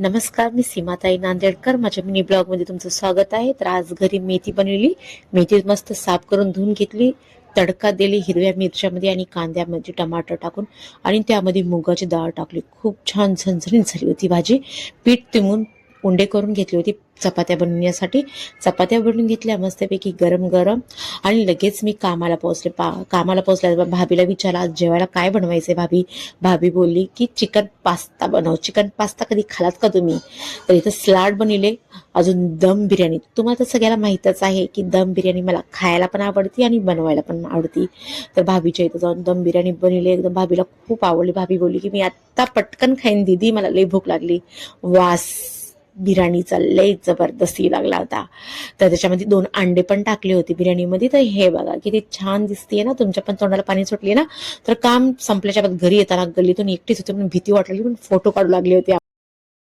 नमस्कार, मी सीमाताई नांदेडकर. माझ्या mini blog मध्ये तुमचं स्वागत आहे. तर आज घरी मेथी बनवली. मेथी मस्त साफ करून धुवून घेतली, तडका दिली हिरव्या मिरच्यामध्ये आणि कांद्यामध्ये टमाटर टाकून, आणि त्यामध्ये मुगाची डाळ टाकली. खूप छान झणझणीत झाली होती भाजी. पीठ तिळून उंडे करून घेतली होती चपात्या बनवण्यासाठी. चपात्या बनवून घेतल्या मस्तपैकी गरम गरम, आणि लगेच मी कामाला पोहोचले. कामाला पोहोचल्या भाभीला विचारलं आज जेवायला काय बनवायचंय भाभी. भाभी बोलली की चिकन पास्ता बनव. चिकन पास्ता कधी खालात का तुम्ही? तर इथं सलाड बनवले, अजून दम बिर्याणी. तुम्हाला तर सगळ्याला माहीतच आहे की दम बिर्याणी मला खायला पण आवडती आणि बनवायला पण आवडती. तर भाभीच्या इथं जाऊन दम बिर्याणी बनवली. एकदम भाभीला खूप आवडली. भाभी बोलली की मी आत्ता पटकन खाईन दीदी, मला लई भूक लागली. वास बिर्याणीचा लय जबरदस्ती लागला होता. तर त्याच्यामध्ये 2 अंडे पण टाकले होते बिर्याणीमध्ये. तर हे बघा किती छान दिसतीये ना, तुमच्या पण तोंडाला पाणी सुटली ना. तर काम संपल्याच्या बाद घरी येताना गल्लीतून एकटीच होते म्हणून भीती वाटली, पण फोटो काढू लागले होते.